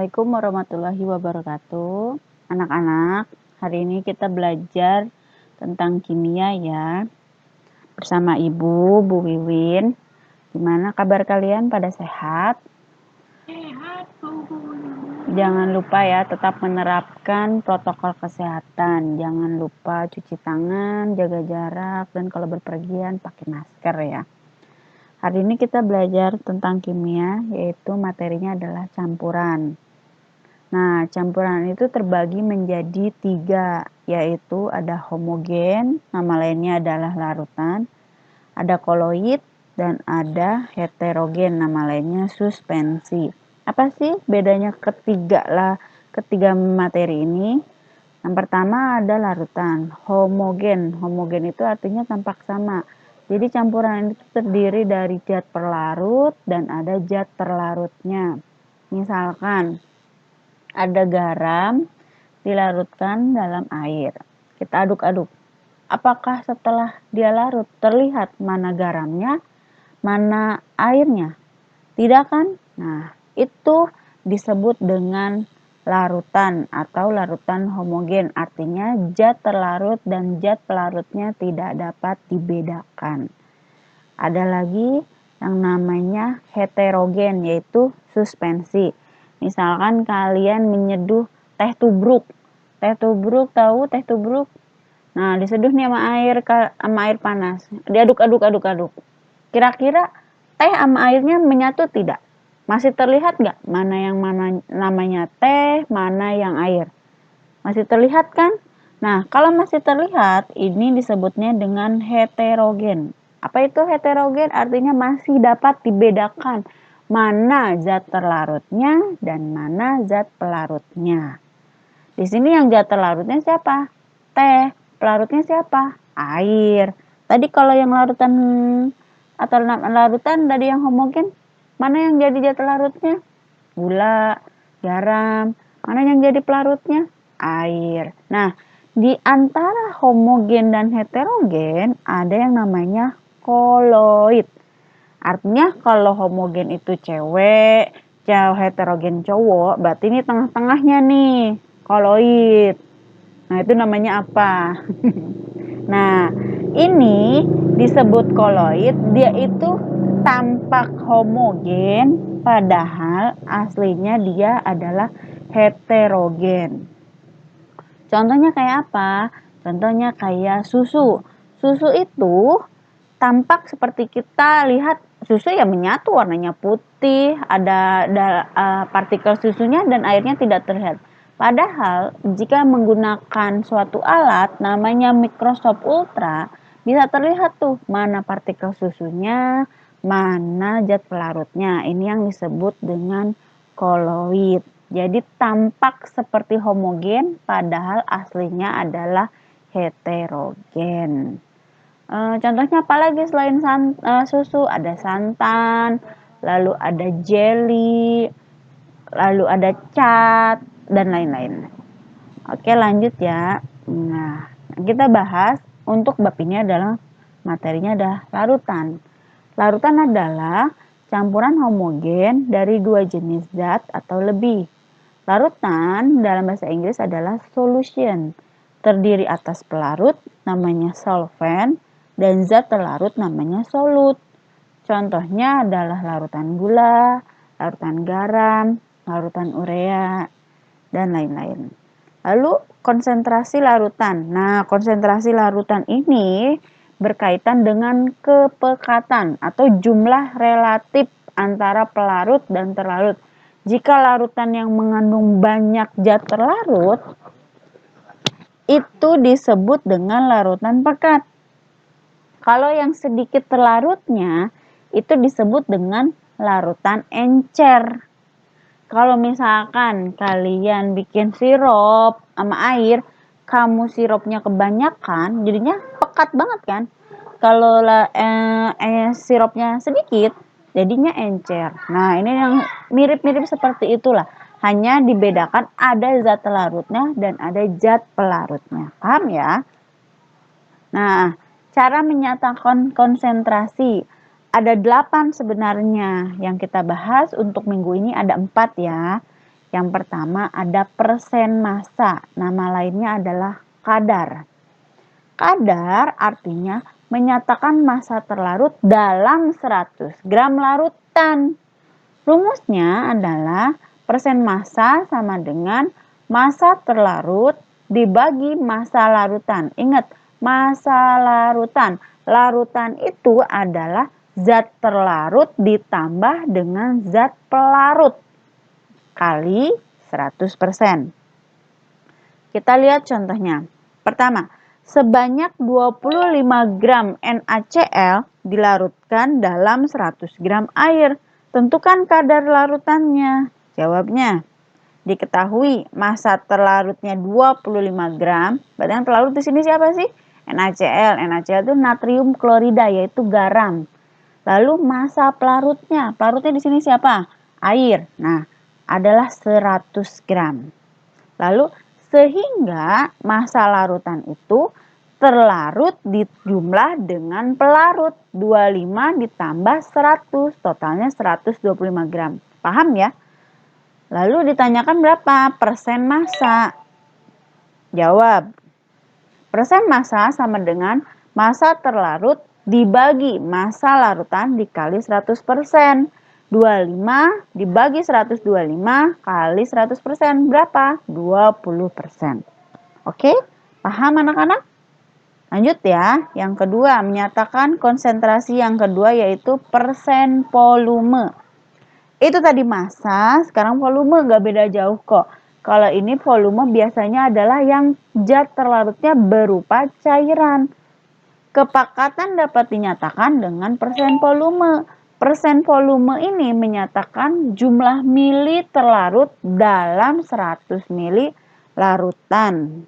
Assalamualaikum warahmatullahi wabarakatuh. Anak-anak, hari ini kita belajar tentang kimia ya. Bersama Ibu, Bu Wiwin. Gimana kabar kalian? Pada sehat? Sehat, Bu Guru. Jangan lupa ya, tetap menerapkan protokol kesehatan. Jangan lupa cuci tangan, jaga jarak, dan kalau berpergian pakai masker ya. Hari ini kita belajar tentang kimia, yaitu materinya adalah campuran. Nah, campuran itu terbagi menjadi 3, yaitu ada homogen, nama lainnya adalah larutan, ada koloid, dan ada heterogen, nama lainnya suspensi. Apa sih bedanya ketiga materi ini? Yang pertama ada larutan, homogen. Homogen itu artinya tampak sama. Jadi campuran itu terdiri dari zat pelarut dan ada zat terlarutnya. Misalkan ada garam dilarutkan dalam air. Kita aduk-aduk. Apakah setelah dia larut terlihat mana garamnya, mana airnya? Tidak kan? Nah, itu disebut dengan larutan atau larutan homogen. Artinya zat terlarut dan zat pelarutnya tidak dapat dibedakan. Ada lagi yang namanya heterogen, yaitu suspensi. Misalkan kalian menyeduh teh tubruk. Teh tubruk, tahu teh tubruk? Nah, diseduh nih sama air panas. Diaduk-aduk. Kira-kira teh sama airnya menyatu tidak? Masih terlihat nggak mana yang mana namanya teh, mana yang air? Masih terlihat kan? Nah, kalau masih terlihat, ini disebutnya dengan heterogen. Apa itu heterogen? Artinya masih dapat dibedakan mana zat terlarutnya dan mana zat pelarutnya. Di sini yang zat terlarutnya siapa? Teh. Pelarutnya siapa? Air. Tadi kalau yang larutan atau larutan tadi yang homogen, mana yang jadi zat larutnya? Gula, garam. Mana yang jadi pelarutnya? Air. Nah, di antara homogen dan heterogen ada yang namanya koloid. Artinya kalau homogen itu cewek, heterogen cowok, berarti ini tengah-tengahnya nih, koloid. Nah, itu namanya apa? Nah, ini disebut koloid, dia itu tampak homogen, padahal aslinya dia adalah heterogen. Contohnya kayak apa? Contohnya kayak susu. Susu itu tampak seperti kita lihat susu yang menyatu, warnanya putih, ada partikel susunya dan airnya tidak terlihat. Padahal jika menggunakan suatu alat namanya mikroskop ultra, bisa terlihat tuh mana partikel susunya, mana zat pelarutnya. Ini yang disebut dengan koloid. Jadi tampak seperti homogen padahal aslinya adalah heterogen. Contohnya apalagi selain susu? Ada santan, lalu ada jelly, lalu ada cat, dan lain-lain. Oke, lanjut ya. Nah, kita bahas untuk bab ini adalah materinya adalah larutan. Larutan adalah campuran homogen dari dua jenis zat atau lebih. Larutan dalam bahasa Inggris adalah solution. Terdiri atas pelarut namanya solvent dan zat terlarut namanya solut. Contohnya adalah larutan gula, larutan garam, larutan urea, dan lain-lain. Lalu konsentrasi larutan. Nah, konsentrasi larutan ini berkaitan dengan kepekatan atau jumlah relatif antara pelarut dan terlarut. Jika larutan yang mengandung banyak zat terlarut, itu disebut dengan larutan pekat. Kalau yang sedikit terlarutnya, itu disebut dengan larutan encer. Kalau misalkan kalian bikin sirup sama air, kamu sirupnya kebanyakan, jadinya pekat banget kan? Kalau sirupnya sedikit, jadinya encer. Nah, ini yang mirip-mirip seperti itulah. Hanya dibedakan ada zat larutnya dan ada zat pelarutnya. Paham ya? Nah, cara menyatakan konsentrasi. Ada 8 sebenarnya yang kita bahas. Untuk minggu ini ada 4 ya. Yang pertama ada persen massa, nama lainnya adalah kadar. Kadar artinya menyatakan massa terlarut dalam 100 gram larutan. Rumusnya adalah persen massa sama dengan massa terlarut dibagi massa larutan. Ingat, massa larutan. Larutan itu adalah zat terlarut ditambah dengan zat pelarut kali 100%. Kita lihat contohnya. Pertama, sebanyak 25 gram NaCl dilarutkan dalam 100 gram air. Tentukan kadar larutannya. Jawabnya, diketahui massa terlarutnya 25 gram. Berarti yang terlarut di sini siapa sih? NaCl. NaCl itu natrium klorida, yaitu garam. Lalu massa pelarutnya. Pelarutnya di sini siapa? Air. Nah, adalah 100 gram. Lalu sehingga massa larutan itu terlarut dijumlah dengan pelarut 25 ditambah 100, totalnya 125 gram. Paham ya? Lalu ditanyakan berapa persen massa? Jawab. Persen massa sama dengan massa terlarut dibagi massa larutan dikali 100%. 25 dibagi 125 kali 100% berapa? 20%. Oke? Paham anak-anak? Lanjut ya. Yang kedua, menyatakan konsentrasi yang kedua yaitu persen volume. Itu tadi massa, sekarang volume nggak beda jauh kok. Kalau ini volume biasanya adalah yang zat terlarutnya berupa cairan. Kepekatan dapat dinyatakan dengan persen volume. Persen volume ini menyatakan jumlah mili terlarut dalam 100 mili larutan.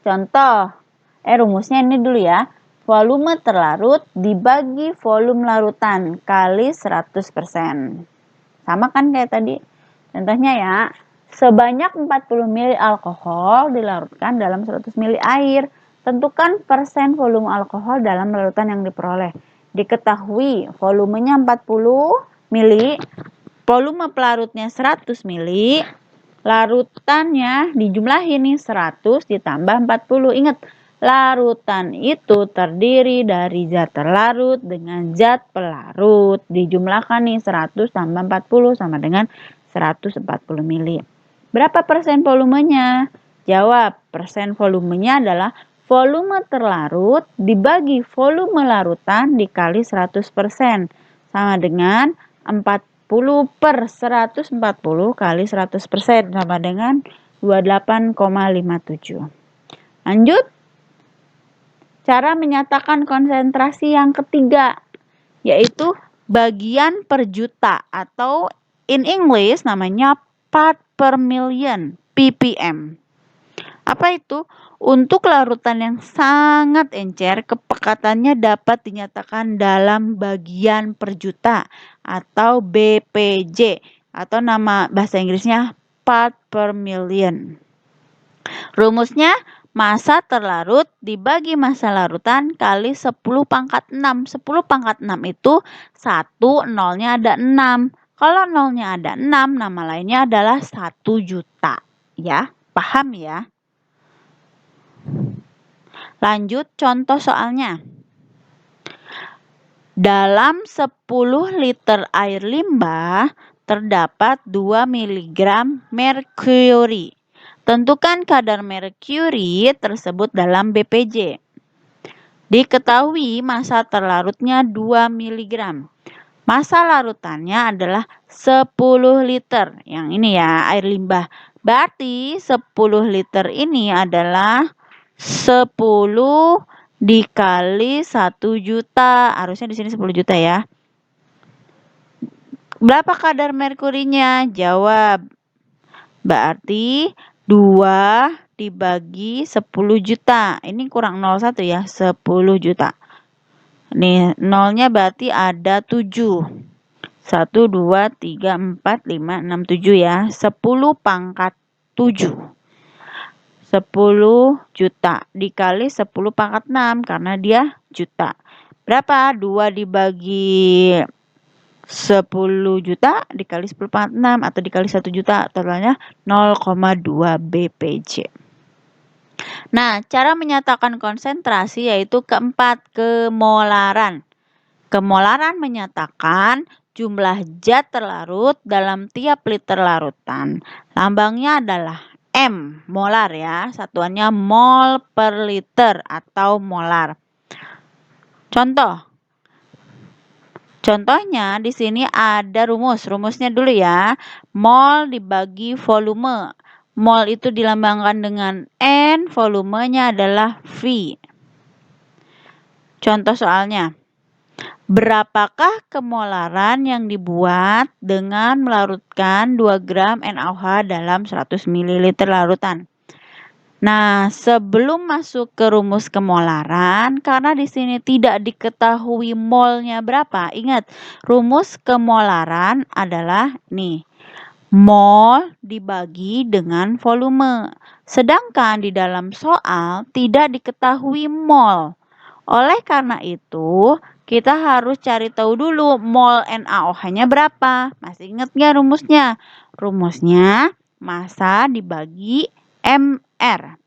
Contoh, rumusnya ini dulu ya. Volume terlarut dibagi volume larutan kali 100%. Sama kan kayak tadi. Contohnya ya, sebanyak 40 ml alkohol dilarutkan dalam 100 ml air. Tentukan persen volume alkohol dalam larutan yang diperoleh. Diketahui volumenya 40 ml, volume pelarutnya 100 ml, larutannya dijumlahin nih 100 ditambah 40. Ingat, larutan itu terdiri dari zat terlarut dengan zat pelarut. Dijumlahkan nih 100 tambah 40 sama dengan 140 ml. Berapa persen volumenya? Jawab, persen volumenya adalah volume terlarut dibagi volume larutan dikali 100%. Sama dengan 40 per 140 kali 100% sama dengan 28,57. Lanjut. Cara menyatakan konsentrasi yang ketiga yaitu bagian per juta atau in English namanya part per million, ppm. Apa itu? Untuk larutan yang sangat encer, kepekatannya dapat dinyatakan dalam bagian per juta atau BPJ atau nama bahasa Inggrisnya part per million. Rumusnya massa terlarut dibagi massa larutan kali 10 pangkat 6. 10 pangkat 6 itu 1, nolnya ada 6. Kalau nolnya ada 6, nama lainnya adalah 1 juta. Ya, paham ya? Lanjut contoh soalnya. Dalam 10 liter air limbah terdapat 2 mg merkuri. Tentukan kadar merkuri tersebut dalam BPJ. Diketahui massa terlarutnya 2 mg. Massa larutannya adalah 10 liter. Yang ini ya, air limbah. Berarti 10 liter ini adalah 10 dikali 1 juta. Harusnya di sini 10 juta ya. Berapa kadar merkurinya? Jawab. Berarti 2 dibagi 10 juta. Ini kurang 0,1 ya, 10 juta. Nih, nolnya berarti ada 7. 1, 2, 3, 4, 5, 6, 7 ya. 10 pangkat 7. 10 juta dikali 10 pangkat 6 karena dia juta. Berapa? 2 dibagi 10 juta dikali 10 pangkat 6 atau dikali 1 juta, totalnya 0,2 BPJ. Nah, cara menyatakan konsentrasi yaitu keempat, kemolaran. Kemolaran menyatakan jumlah zat terlarut dalam tiap liter larutan. Lambangnya adalah M, molar ya, satuannya mol per liter atau molar. Contohnya di sini ada rumusnya dulu ya. Mol dibagi volume. Mol itu dilambangkan dengan N, volumenya adalah V. Contoh soalnya. Berapakah kemolaran yang dibuat dengan melarutkan 2 gram NaOH dalam 100 ml larutan? Nah, sebelum masuk ke rumus kemolaran, karena di sini tidak diketahui molnya berapa, ingat, rumus kemolaran adalah nih, mol dibagi dengan volume. Sedangkan di dalam soal tidak diketahui mol. Oleh karena itu, kita harus cari tahu dulu mol NaOH-nya berapa. Masih ingat nggak rumusnya? Rumusnya massa dibagi MR.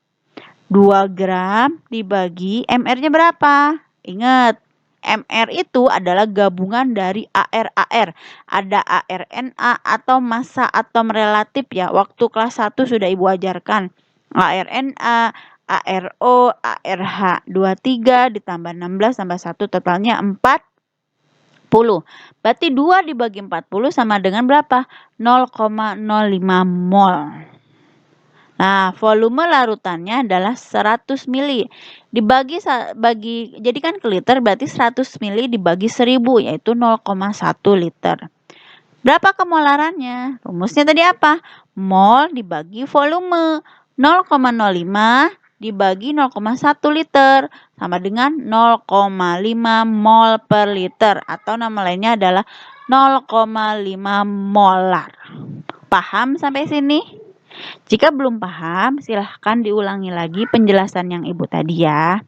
2 gram dibagi MR-nya berapa? Ingat, MR itu adalah gabungan dari AR-AR. Ada ARNA atau massa atom relatif ya. Waktu kelas 1 sudah Ibu ajarkan. ARNA, ARO, ARH23 ditambah 16 tambah 1 totalnya 40. Berarti 2 dibagi 40 sama dengan berapa? 0,05 mol. Nah, volume larutannya adalah 100 ml. Jadi kan ke liter berarti 100 ml dibagi 1000 yaitu 0,1 liter. Berapa kemolarannya? Rumusnya tadi apa? Mol dibagi volume. 0,05 dibagi 0,1 liter sama dengan 0,5 mol per liter atau nama lainnya adalah 0,5 molar. Paham sampai sini? Jika belum paham, silahkan diulangi lagi penjelasan yang Ibu tadi ya.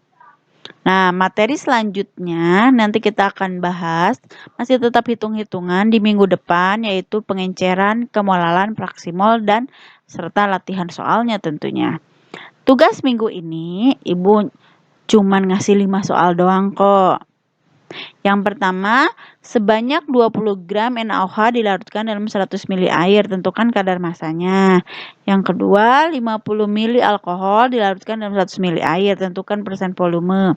Nah, materi selanjutnya nanti kita akan bahas, masih tetap hitung-hitungan di minggu depan, yaitu pengenceran, kemolaran, fraksi mol, dan serta latihan soalnya tentunya. Tugas minggu ini, Ibu cuman ngasih 5 soal doang kok. Yang pertama, sebanyak 20 gram NaOH dilarutkan dalam 100 ml air, tentukan kadar masanya. Yang kedua, 50 ml alkohol dilarutkan dalam 100 ml air, tentukan persen volume.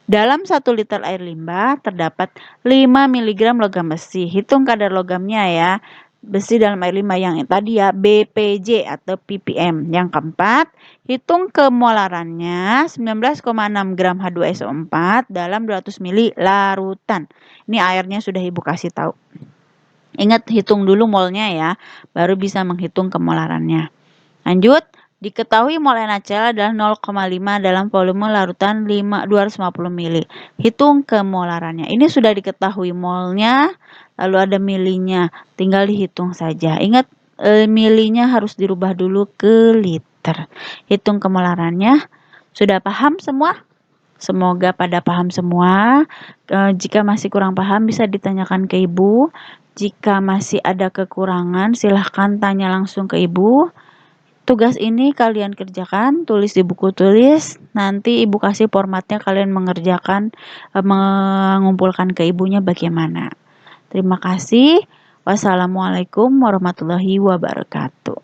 Dalam 1 liter air limbah terdapat 5 mg logam besi. Hitung kadar logamnya ya. Besi dalam air limbah yang tadi ya, BPJ atau ppm. Yang keempat, hitung kemolarannya 19,6 gram H2SO4 dalam 200 ml larutan. Ini airnya sudah Ibu kasih tahu. Ingat hitung dulu molnya ya, baru bisa menghitung kemolarannya. Lanjut, diketahui mol NaCl adalah 0,5 dalam volume larutan 250 ml. Hitung kemolarannya. Ini sudah diketahui molnya, lalu ada milinya. Tinggal dihitung saja. Ingat, milinya harus dirubah dulu ke liter. Hitung kemolarannya. Sudah paham semua? Semoga pada paham semua. Jika masih kurang paham bisa ditanyakan ke Ibu. Jika masih ada kekurangan silahkan tanya langsung ke Ibu. Tugas ini kalian kerjakan, tulis di buku tulis, nanti Ibu kasih formatnya kalian mengerjakan, mengumpulkan ke Ibunya bagaimana. Terima kasih. Wassalamualaikum warahmatullahi wabarakatuh.